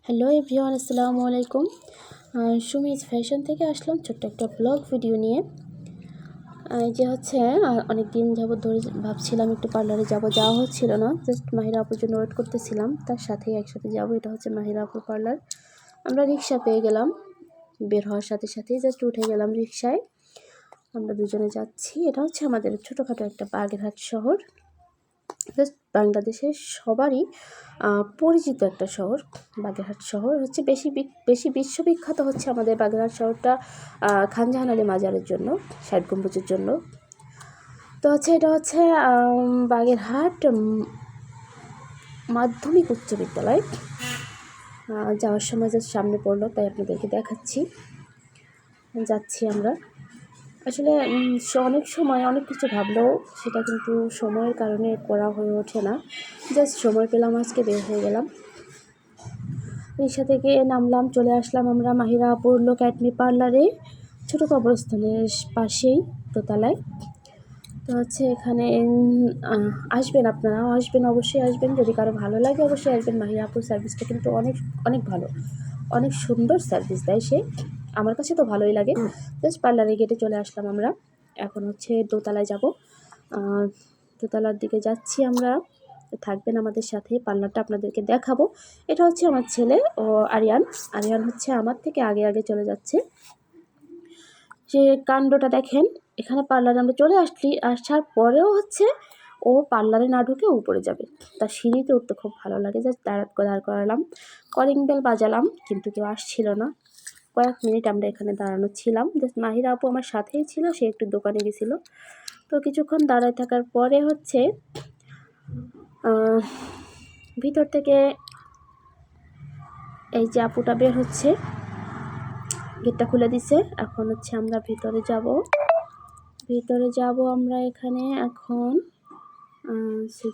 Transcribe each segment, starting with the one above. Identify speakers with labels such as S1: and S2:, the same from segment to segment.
S1: Hello everyone, আসসালামু আলাইকুম। সুমিজ fashion থেকে আসলাম ছোট্ট একটা ব্লগ ভিডিও নিয়ে। যে হচ্ছে অনেক দিন যাবত ধরে ভাবছিলাম একটু পার্লারে যাওয়া হচ্ছিল না। জাস্ট মাহিরা আপুর জন্য ওয়েট করতেছিলাম, তার সাথেই একসাথে যাব। এটা হচ্ছে মাহিরা আপুর পার্লার। আমরা রিক্সা পেয়ে গেলাম, বের হওয়ার সাথে সাথেই জাস্ট উঠে গেলাম রিক্সায়। আমরা দুজনে যাচ্ছি। এটা হচ্ছে আমাদের ছোটোখাটো একটা বাগেরহাট শহর। জাস্ট বাংলাদেশের সবারই পরিচিত একটা শহর বাগেরহাট শহর। হচ্ছে বেশি বিশ্ববিখ্যাত হচ্ছে আমাদের বাগেরহাট শহরটা খানজাহান আলী মাজারের জন্য, ষাট গম্বুজের জন্য। তো হচ্ছে এটা হচ্ছে বাগেরহাট মাধ্যমিক উচ্চ বিদ্যালয়। যাওয়ার সময় জাস্ট সামনে পড়লো, তাই আপনাদেরকে দেখাচ্ছি। যাচ্ছি আমরা। আসলে অনেক সময় অনেক কিছু ভাবলেও সেটা কিন্তু সময়ের কারণে করা হয়ে ওঠে না। জাস্ট সময় পেলাম, আজকে বের হয়ে গেলাম। রিক্সা থেকে নামলাম, চলে আসলাম আমরা মাহিরা আপুর লোক অ্যাডমি পার্লারে, ছোটো কবরস্থানের পাশেই, দোতলায়। তো হচ্ছে এখানে আসবেন, আপনারাও আসবেন, অবশ্যই আসবেন। যদি কারো ভালো লাগে অবশ্যই আসবেন। মাহিরা আপুর সার্ভিসটা কিন্তু অনেক অনেক ভালো, অনেক সুন্দর সার্ভিস দেয় সে। আমার কাছে তো ভালোই লাগে। জাস্ট পার্লারে গেটে চলে আসলাম আমরা। এখন হচ্ছে দোতলায় যাব, দোতলার দিকে যাচ্ছি আমরা। থাকবেন আমাদের সাথে, পার্লারটা আপনাদেরকে দেখাবো। এটা হচ্ছে আমার ছেলে ও আরিয়ান হচ্ছে আমার থেকে আগে চলে যাচ্ছে। যে কাণ্ডটা দেখেন, এখানে পার্লারে আমরা চলে আসার পরেও হচ্ছে ও পার্লারে না ঢুকে উপরে যাবে। তার সিঁড়িতে উঠতে খুব ভালো লাগে। জাস্ট দাঁড় করালাম, কলিং বেল বাজালাম, কিন্তু কেউ আসছিল না। কয়েক মিনিট আমরা এখানে দাঁড়ানো ছিলাম। জাস্ট মাহিরা আপু আমার সাথেই ছিল, সে একটু দোকানে গেছিলো। তো কিছুক্ষণ দাঁড়ায় থাকার পরে হচ্ছে ভিতর থেকে এই যে আপুটা বের হচ্ছে, গেটটা খুলে দিছে। এখন হচ্ছে আমরা ভিতরে যাব আমরা এখানে এখন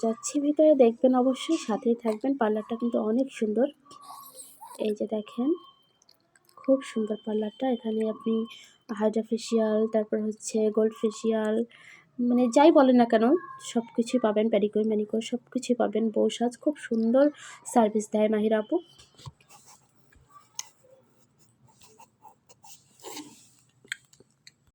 S1: যাচ্ছি ভিতরে। দেখবেন অবশ্যই, সাথেই থাকবেন। পার্লারটা কিন্তু অনেক সুন্দর। এই যে দেখেন, খুব সুন্দর পার্লারটা। এখানে আপনি হাইড্রা ফেশিয়াল, তারপর হচ্ছে গোল্ড ফেশিয়াল, মানে যাই বলেন না কেন সব কিছুই পাবেন। প্যাডিকিউর ম্যানিকিউর সব কিছুই পাবেন। বউ সাজ খুব সুন্দর সার্ভিস দেয় মাহিরা আপু।